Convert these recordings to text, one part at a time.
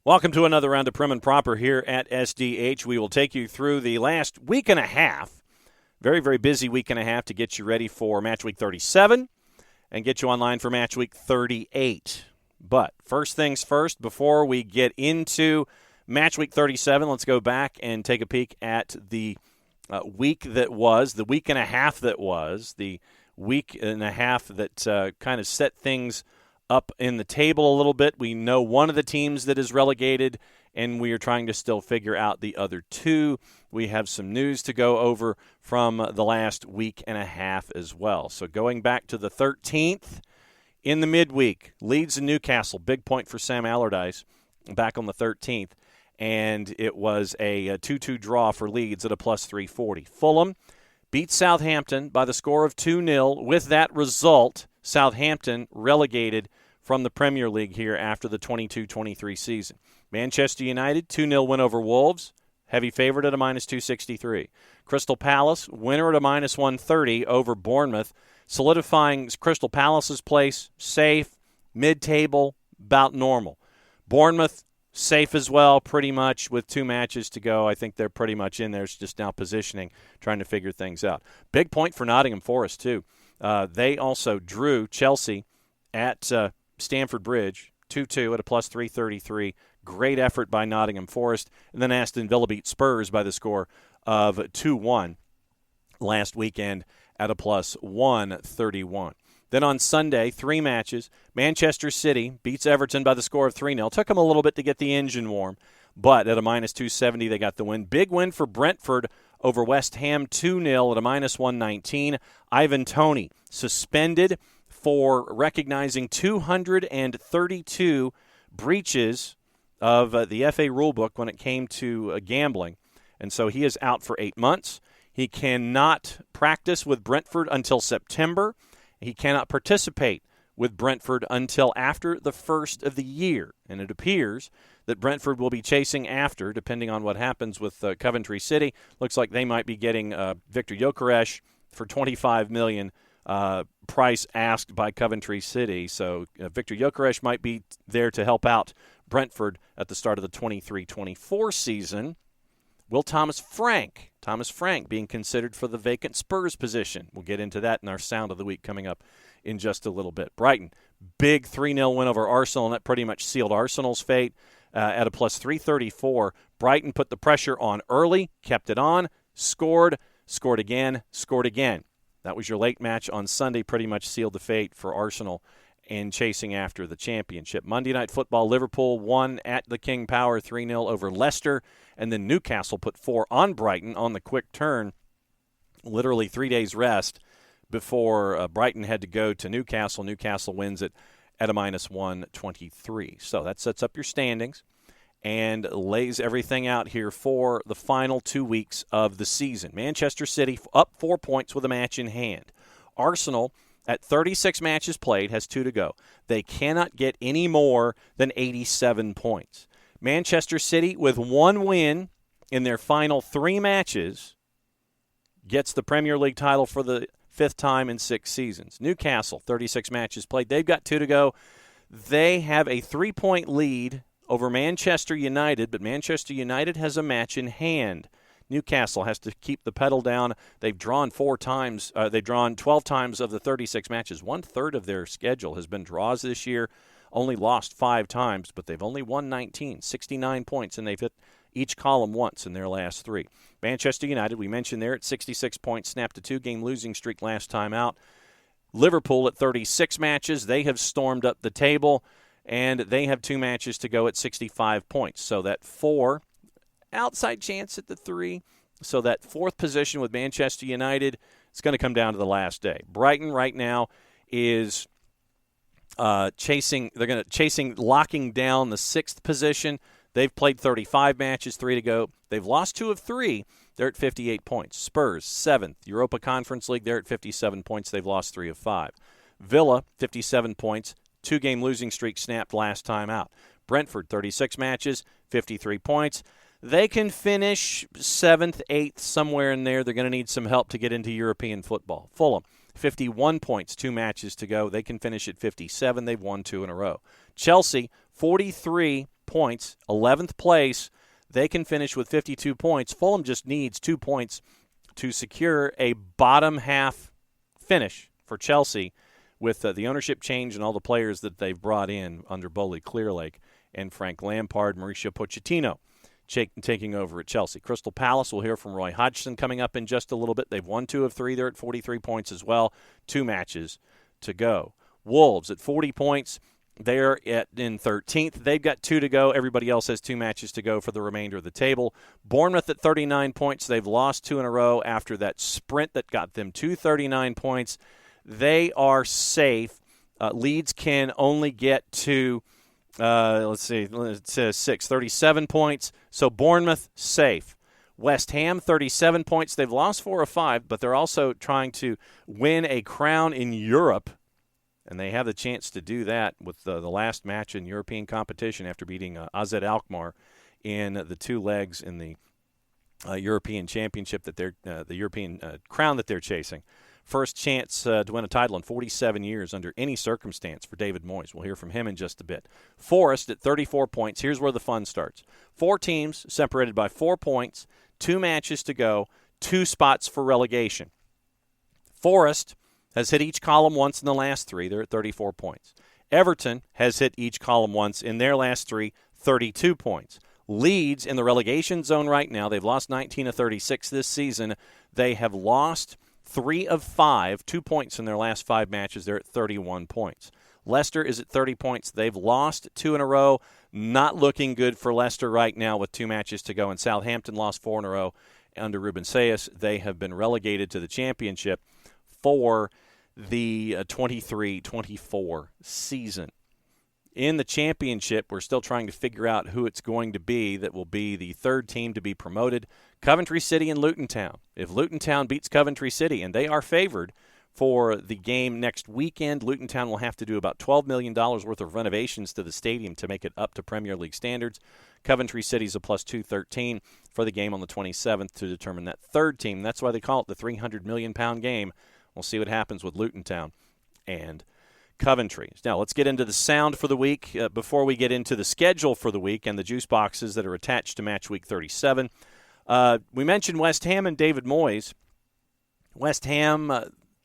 Welcome to another round of Prim and Proper here at SDH. We will take you through the last week and a half, very, very busy week and a half to get you ready for Matchweek 37 and get you online for Matchweek 38. But first things first, before we get into Matchweek 37, let's go back and take a peek at the week that was, the week and a half that was, the week and a half that kind of set things up in the table a little bit. We know one of the teams that is relegated, and we are trying to still figure out the other two. We have some news to go over from the last week and a half as well. So going back to the 13th, in the midweek, Leeds and Newcastle, big point for Sam Allardyce back on the 13th, and it was a 2-2 draw for Leeds at a plus 340. Fulham beat Southampton by the score of 2-0. With that result, Southampton relegated from the Premier League here after the 22-23 season. Manchester United, 2-0 win over Wolves, heavy favorite at a minus 263. Crystal Palace, winner at a minus 130 over Bournemouth, solidifying Crystal Palace's place, safe, mid-table, about normal. Bournemouth, safe as well, pretty much, with 2 matches to go. I think they're pretty much in there. It's just now positioning, trying to figure things out. Big point for Nottingham Forest, too. They also drew Chelsea at Stamford Bridge, 2-2 at a plus 333. Great effort by Nottingham Forest. And then Aston Villa beat Spurs by the score of 2-1 last weekend at a plus 131. Then on Sunday, 3 matches. Manchester City beats Everton by the score of 3-0. Took them a little bit to get the engine warm, but at a minus 270, they got the win. Big win for Brentford over West Ham, 2-0 at a minus 119. Ivan Toney suspended for recognizing 232 breaches of the FA rulebook when it came to gambling. And so he is out for 8 months. He cannot practice with Brentford until September. He cannot participate with Brentford until after the first of the year. And it appears that Brentford will be chasing after, depending on what happens with Coventry City. Looks like they might be getting Victor Gyökeres for $25 million, price asked by Coventry City. So Victor Gyökeres might be there to help out Brentford at the start of the 23-24 season. Will Thomas Frank being considered for the vacant Spurs position. We'll get into that in our Sound of the Week coming up in just a little bit. Brighton, big 3-0 win over Arsenal, and that pretty much sealed Arsenal's fate at a plus 334. Brighton put the pressure on early, kept it on, scored again. That was your late match on Sunday, pretty much sealed the fate for Arsenal and chasing after the championship. Monday Night Football, Liverpool won at the King Power 3-0 over Leicester, and then Newcastle put 4 on Brighton on the quick turn, literally 3 days rest before Brighton had to go to Newcastle. Newcastle wins it at a minus 123. So that sets up your standings and lays everything out here for the final 2 weeks of the season. Manchester City up 4 points with a match in hand. Arsenal, at 36 matches played, has 2 to go. They cannot get any more than 87 points. Manchester City, with 1 win in their final 3 matches, gets the Premier League title for the 5th time in 6 seasons. Newcastle, 36 matches played. They've got 2 to go. They have a 3-point lead over Manchester United, but Manchester United has a match in hand. Newcastle has to keep the pedal down. They've drawn 4 times. They've drawn 12 times of the 36 matches. 1/3 of their schedule has been draws this year. Only lost 5 times, but they've only won 19, 69 points, and they've hit each column once in their last 3. Manchester United, we mentioned there, at 66 points, snapped a 2-game losing streak last time out. Liverpool at 36 matches. They have stormed up the table, and they have 2 matches to go at 65 points. So that 4 outside chance at the 3. So that 4th position with Manchester United, it's going to come down to the last day. Brighton right now is chasing, locking down the 6th position. They've played 35 matches, 3 to go. They've lost 2 of 3. They're at 58 points. Spurs, 7th. Europa Conference League, they're at 57 points. They've lost 3 of 5. Villa, 57 points. 2-game losing streak snapped last time out. Brentford, 36 matches, 53 points. They can finish 7th, 8th, somewhere in there. They're going to need some help to get into European football. Fulham, 51 points, 2 matches to go. They can finish at 57. They've won 2 in a row. Chelsea, 43 points. 11th place, they can finish with 52 points. Fulham just needs 2 points to secure a bottom half finish for Chelsea with the ownership change and all the players that they've brought in under Bowley Clearlake and Frank Lampard, Mauricio Pochettino taking over at Chelsea. Crystal Palace, we'll hear from Roy Hodgson coming up in just a little bit. They've won 2 of 3. They're at 43 points as well. 2 matches to go. Wolves at 40 points. They're in 13th. They've got 2 to go. Everybody else has 2 matches to go for the remainder of the table. Bournemouth at 39 points. They've lost 2 in a row after that sprint that got them to 39 points. They are safe. Leeds can only get to, it's 37 points. So Bournemouth, safe. West Ham, 37 points. They've lost 4 of 5, but they're also trying to win a crown in Europe. And they have the chance to do that with the last match in European competition after beating AZ Alkmaar in the 2 legs in the European Championship that they're the European crown that they're chasing. First chance to win a title in 47 years under any circumstance for David Moyes. We'll hear from him in just a bit. Forest at 34 points. Here's where the fun starts. 4 teams separated by 4 points, 2 matches to go, 2 spots for relegation. Forest has hit each column once in the last 3. They're at 34 points. Everton has hit each column once in their last 3, 32 points. Leeds in the relegation zone right now. They've lost 19 of 36 this season. They have lost 3 of 5, 2 points in their last 5 matches. They're at 31 points. Leicester is at 30 points. They've lost 2 in a row. Not looking good for Leicester right now with 2 matches to go. And Southampton lost 4 in a row under Ruben Sayas. They have been relegated to the championship for the 23-24 season. In the championship, we're still trying to figure out who it's going to be that will be the 3rd team to be promoted. Coventry City and Luton Town. If Luton Town beats Coventry City, and they are favored for the game next weekend, Luton Town will have to do about $12 million worth of renovations to the stadium to make it up to Premier League standards. Coventry City's a plus 213 for the game on the 27th to determine that 3rd team. That's why they call it the £300 million game. We'll see what happens with Luton Town and Coventry. Now, let's get into the sound for the week before we get into the schedule for the week and the juice boxes that are attached to Matchweek 37. We mentioned West Ham and David Moyes. West Ham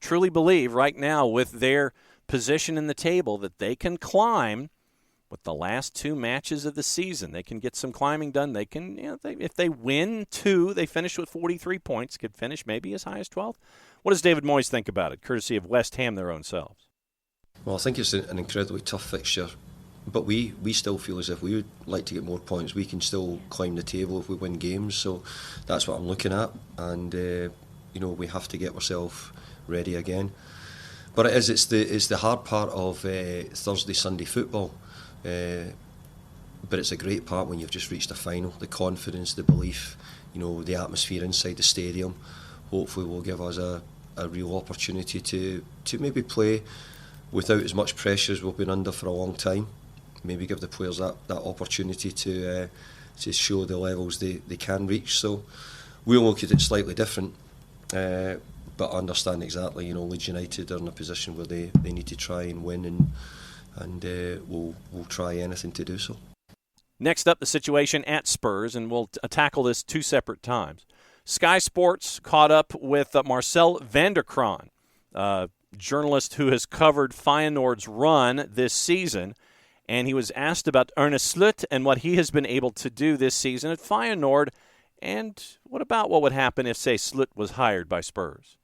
truly believe right now with their position in the table that they can climb with the last 2 matches of the season. They can get some climbing done. They can, if they win 2, they finish with 43 points, could finish maybe as high as 12th. What does David Moyes think about it, courtesy of West Ham their own selves? Well, I think it's an incredibly tough fixture, but we still feel as if we would like to get more points. We can still climb the table if we win games, so that's what I'm looking at, and we have to get ourselves ready again. But it's the hard part of Thursday, Sunday football, but it's a great part when you've just reached a final. The confidence, the belief, the atmosphere inside the stadium, hopefully will give us a real opportunity to maybe play without as much pressure as we've been under for a long time. Maybe give the players that opportunity to show the levels they can reach. So we'll look at it slightly different, but understand exactly, Leeds United are in a position where they need to try and win, and we'll try anything to do so. Next up, the situation at Spurs, and we'll tackle this 2 separate times. Sky Sports caught up with Marcel van der Kraan, journalist who has covered Feyenoord's run this season, and he was asked about Ernest Slot and what he has been able to do this season at Feyenoord, and what would happen if, say, Slot was hired by Spurs?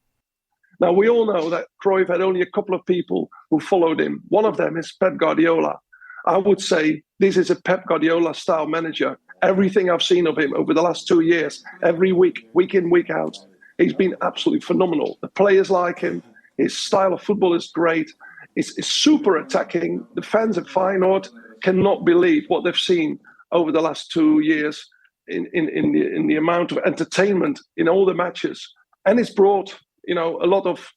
Now, we all know that Cruyff had only a couple of people who followed him. One of them is Pep Guardiola. I would say this is a Pep Guardiola-style manager. Everything I've seen of him over the last 2 years, every week, week in, week out, he's been absolutely phenomenal. The players like him. His style of football is great. It's super attacking. The fans at Feyenoord cannot believe what they've seen over the last 2 years in the amount of entertainment in all the matches. And it's brought, a lot of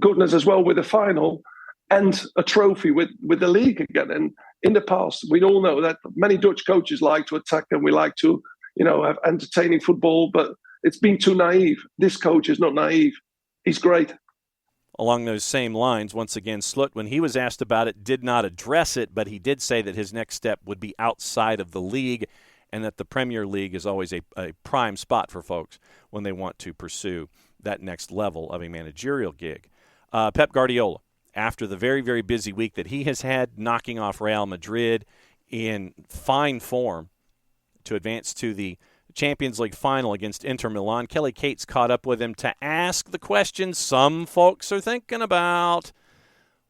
goodness as well with the final and a trophy with the league again. And in the past, we all know that many Dutch coaches like to attack and we like to, have entertaining football, but it's been too naive. This coach is not naive. He's great. along those same lines. Once again, Slut, when he was asked about it, did not address it, but he did say that his next step would be outside of the league and that the Premier League is always a prime spot for folks when they want to pursue that next level of a managerial gig. Pep Guardiola, after the very, very busy week that he has had, knocking off Real Madrid in fine form to advance to the Champions League final against Inter Milan. Kelly Cates caught up with him to ask the question some folks are thinking about.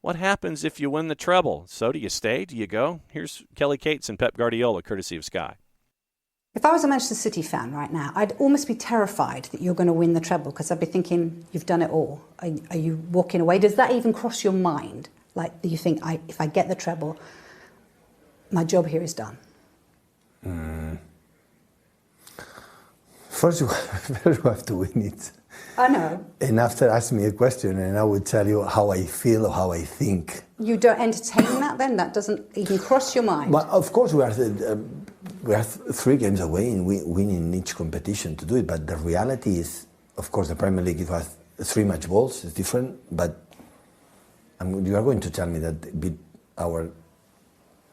What happens if you win the treble? So do you stay? Do you go? Here's Kelly Cates and Pep Guardiola, courtesy of Sky. If I was a Manchester City fan right now, I'd almost be terrified that you're going to win the treble because I'd be thinking, you've done it all. Are you walking away? Does that even cross your mind? Like, do you think, if I get the treble, my job here is done? First, you have to win it. I know. And after, ask me a question, and I will tell you how I feel or how I think. You don't entertain that then? That doesn't even cross your mind? But of course, we are 3 games away in winning each competition to do it. But the reality is, of course, the Premier League, it was 3 match balls. It's different. But you are going to tell me that beat our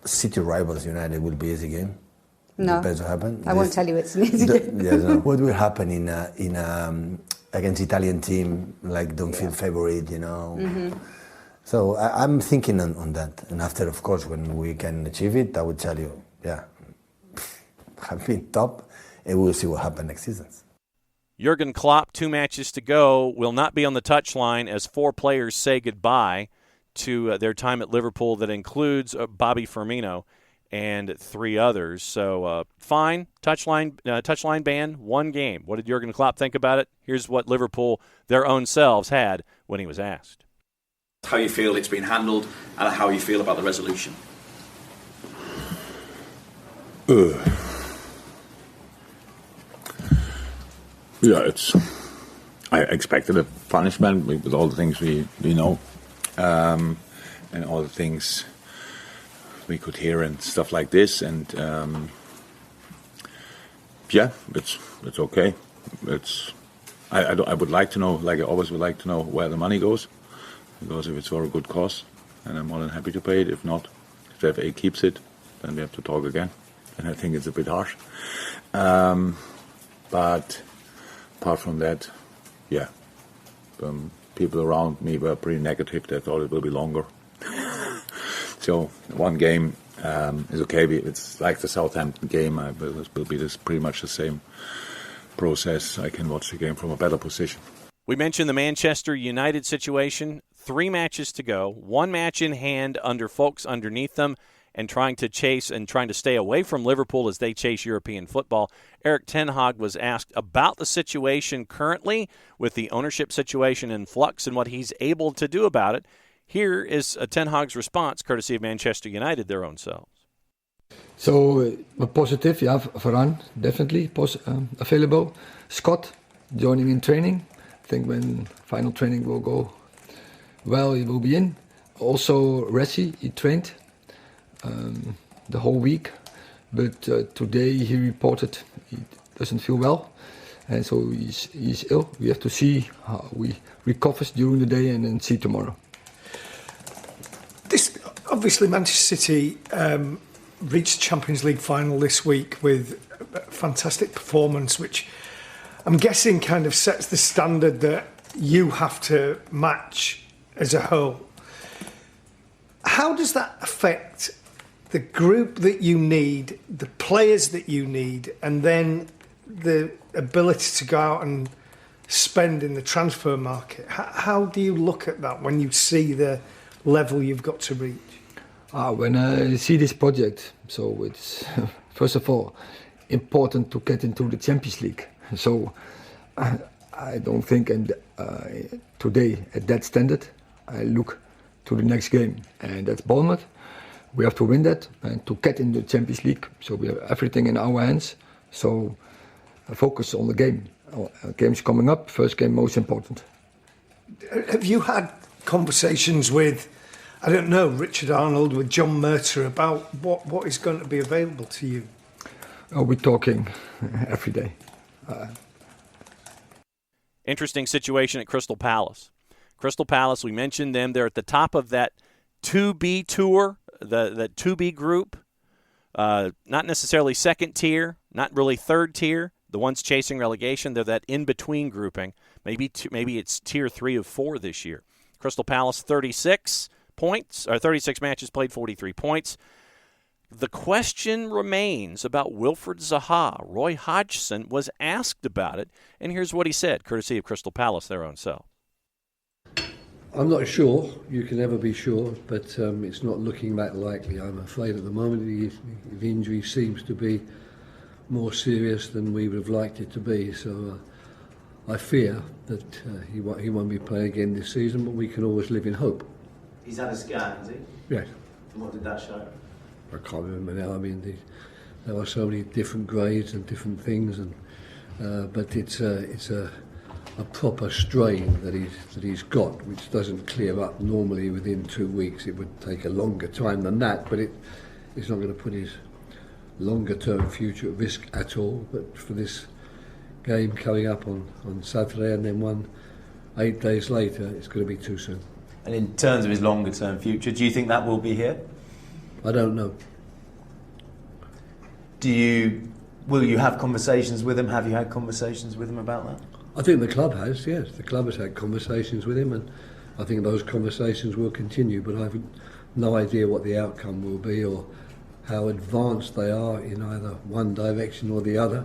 city rivals United will be easy game? No. Depends what happens. I won't tell you it's an easy game. Yes, no. What will happen in against Italian team, like don't feel favorite, you know? Mm-hmm. So I'm thinking on that. And after, of course, when we can achieve it, I will tell you, have been top, and we'll see what happens next season. Jurgen Klopp, 2 matches to go, will not be on the touchline as 4 players say goodbye to their time at Liverpool. That includes Bobby Firmino and 3 others. So fine, touchline ban, 1 game. What did Jurgen Klopp think about it? Here's what Liverpool, their own selves, had when he was asked. How you feel it's been handled and how you feel about the resolution. I expected a punishment with all the things we know and all the things we could hear and stuff like this, and it's okay. I would like to know, like I always would like to know, where the money goes, because if it's for a good cause, and I'm more than happy to pay it. If not, if the FA keeps it, then we have to talk again, and I think it's a bit harsh. But apart from that, people around me were pretty negative. They thought it will be longer. So 1 game is okay. It's like the Southampton game. It will be pretty much the same process. I can watch the game from a better position. We mentioned the Manchester United situation. 3 matches to go. 1 match in hand under folks underneath them, and trying to chase and trying to stay away from Liverpool as they chase European football. Erik ten Hag was asked about the situation currently with the ownership situation in flux and what he's able to do about it. Here is Ten Hag's response, courtesy of Manchester United, their own selves. So, positive, Varane, definitely available. Scott, joining in training. I think when final training will go well, he will be in. Also, Ressi, he trained the whole week. But today he reported he doesn't feel well. And so he's ill. We have to see how he recovers during the day and then see tomorrow. This obviously Manchester City reached Champions League final this week with a fantastic performance, which I'm guessing kind of sets the standard that you have to match as a whole. How does that affect the group that you need, the players that you need, and then the ability to go out and spend in the transfer market? How do you look at that when you see the level you've got to reach? When I see this project, so it's first of all important to get into the Champions League. So I don't think today at that standard. I look to the next game, and that's Bournemouth. We have to win that and to get in the Champions League. So we have everything in our hands. So focus on the game. Game's coming up. First game most important. Have you had conversations with, I don't know, Richard Arnold, with John Murtough about what is going to be available to you? We're talking every day. Interesting situation at Crystal Palace. Crystal Palace, we mentioned them. They're at the top of that 2B tour, the 2B group. Not necessarily second tier, not really third tier. The ones chasing relegation, they're that in-between grouping. Maybe it's tier 3 of 4 this year. Crystal Palace, 36 points, or 36 matches played, 43 points. The question remains about Wilfred Zaha. Roy Hodgson was asked about it, and here's what he said, courtesy of Crystal Palace, their own self. I'm not sure. You can never be sure, but it's not looking that likely. I'm afraid at the moment the injury seems to be more serious than we would have liked it to be. So I fear that he won't be playing again this season, but we can always live in hope. He's had a scan, has he? Yes. And what did that show? I can't remember now. I mean, there are so many different grades and different things, and but it's a proper strain that he's got, which doesn't clear up normally within 2 weeks. It would take a longer time than that, but it's not going to put his longer-term future at risk at all. But for this game coming up on Saturday and then one 8 days later, it's going to be too soon. And in terms of his longer-term future, do you think that will be here? I don't know. Will you have conversations with him? Have you had conversations with him about that? I think the club has, yes. The club has had conversations with him, and I think those conversations will continue, but I have no idea what the outcome will be or how advanced they are in either one direction or the other.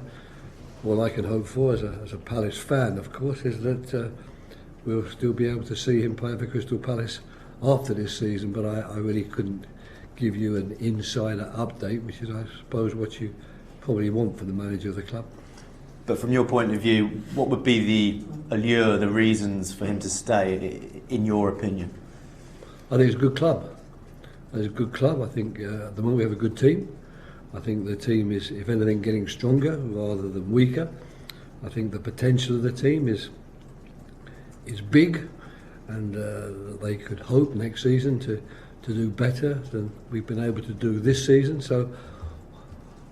All I can hope for as a Palace fan, of course, is that we'll still be able to see him play for Crystal Palace after this season, but I really couldn't give you an insider update, which is, I suppose, what you probably want from the manager of the club. But from your point of view, what would be the allure, the reasons for him to stay, in your opinion? I think it's a good club. It's a good club. I think at the moment we have a good team. I think the team is, if anything, getting stronger rather than weaker. I think the potential of the team is big, and they could hope next season to do better than we've been able to do this season. So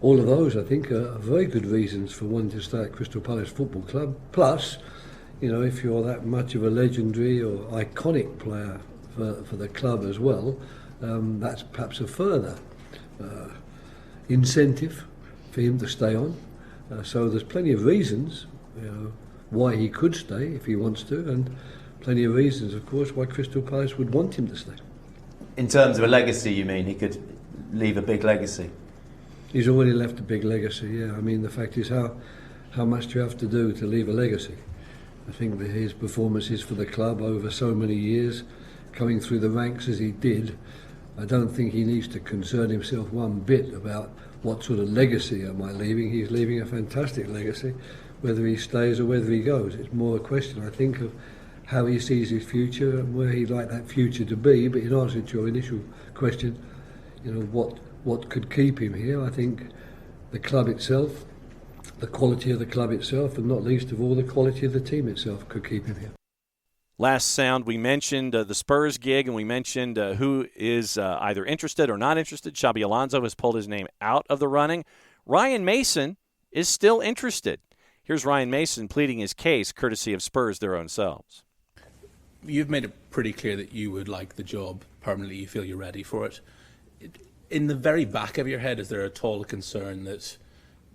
all of those, I think, are very good reasons for wanting to stay at Crystal Palace Football Club. Plus, you know, if you're that much of a legendary or iconic player for the club as well, that's perhaps a further incentive for him to stay on. So there's plenty of reasons, you know, why he could stay if he wants to, and plenty of reasons, of course, why Crystal Palace would want him to stay. In terms of a legacy, you mean? He could leave a big legacy? He's already left a big legacy, yeah. I mean, the fact is, how much do you have to do to leave a legacy? I think that his performances for the club over so many years, coming through the ranks as he did, I don't think he needs to concern himself one bit about what sort of legacy am I leaving. He's leaving a fantastic legacy, whether he stays or whether he goes. It's more a question, I think, of how he sees his future and where he'd like that future to be. But in answer to your initial question, you know, what could keep him here? I think the club itself, the quality of the club itself, and not least of all, the quality of the team itself could keep him here. Last sound, we mentioned the Spurs gig, and we mentioned who is either interested or not interested. Xabi Alonso has pulled his name out of the running. Ryan Mason is still interested. Here's Ryan Mason pleading his case, courtesy of Spurs their own selves. You've made it pretty clear that you would like the job permanently. You feel you're ready for it. In the very back of your head, is there at all a concern that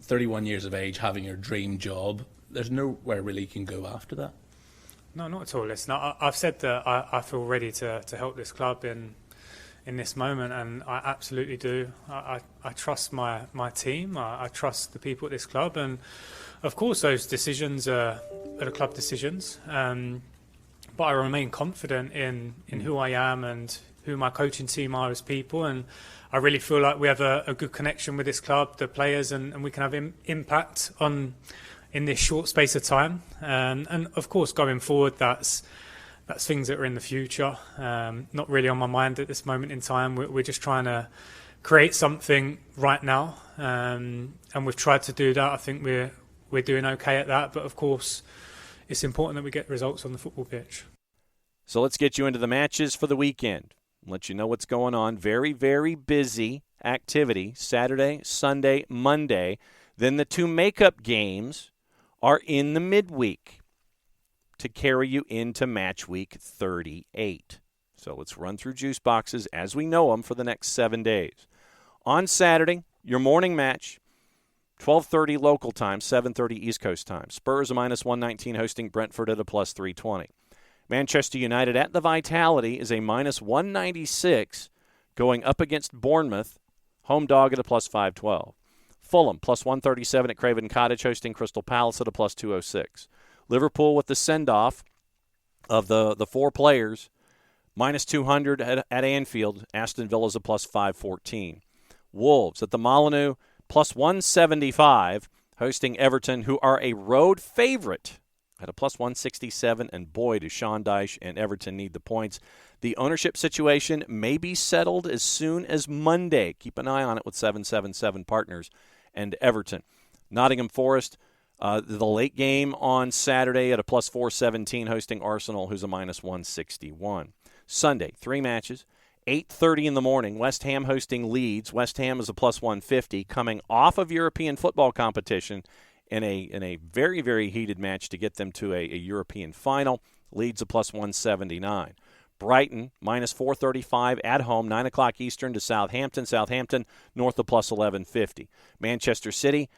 31 years of age, having your dream job, there's nowhere really you can go after that? No, not at all. Listen, I've said that I feel ready to help this club in this moment, and I absolutely do. I trust my team. I trust the people at this club, and of course those decisions are the club decisions. But I remain confident in who I am and who my coaching team are as people, and I really feel like we have a good connection with this club, the players, and we can have impact in this short space of time. And of course, going forward, that's things that are in the future. Not really on my mind at this moment in time. We're just trying to create something right now, and we've tried to do that. I think we're doing okay at that, but of course, it's important that we get results on the football pitch. So let's get you into the matches for the weekend. Let you know what's going on. Very, very busy activity. Saturday, Sunday, Monday. Then the two makeup games are in the midweek. to carry you into match week 38. So let's run through juice boxes as we know them for the next 7 days. On Saturday, your morning match, 12:30 local time, 7:30 East Coast time. Spurs a -119 hosting Brentford at a +320. Manchester United at the Vitality is a -196 going up against Bournemouth, home dog at a +512. Fulham +137 at Craven Cottage hosting Crystal Palace at a +206. Liverpool with the send-off of the four players, -200 at Anfield. Aston Villa's a +514. Wolves at the Molineux +175 hosting Everton, who are a road favorite at a +167. And boy, do Sean Dyche and Everton need the points. The ownership situation may be settled as soon as Monday. Keep an eye on it with 777 Partners and Everton. Nottingham Forest, the late game on Saturday at a +417 hosting Arsenal, who's a -161. Sunday, 3 matches. 8:30 in the morning, West Ham hosting Leeds. West Ham is a +150, coming off of European football competition in a very, very heated match to get them to a European final. Leeds a +179. Brighton, -435 at home, 9 o'clock Eastern to Southampton. Southampton, north of +1150. Manchester City,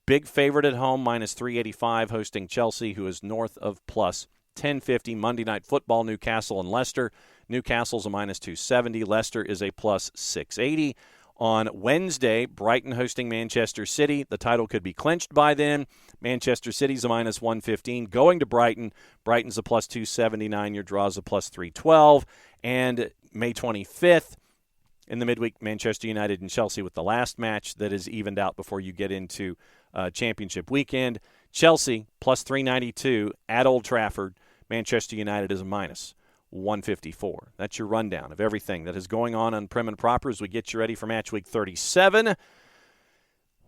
big favorite at home, -385, hosting Chelsea, who is north of +1050. Monday Night Football, Newcastle and Leicester. Newcastle's a -270. Leicester is a +680. On Wednesday, Brighton hosting Manchester City. The title could be clinched by then. Manchester City's a -115. Going to Brighton. Brighton's a +279. Your draw's a +312. And May 25th, in the midweek, Manchester United and Chelsea with the last match that is evened out before you get into championship weekend. Chelsea +392 at Old Trafford. Manchester United is a -154. That's your rundown of everything that is going on Prem and Proper as we get you ready for Match Week 37.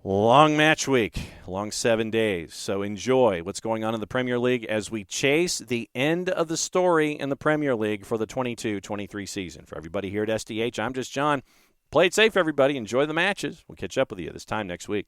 Long match week, long 7 days. So enjoy what's going on in the Premier League as we chase the end of the story in the Premier League for the 22-23 season. For everybody here at SDH, I'm just John. Play it safe, everybody. Enjoy the matches. We'll catch up with you this time next week.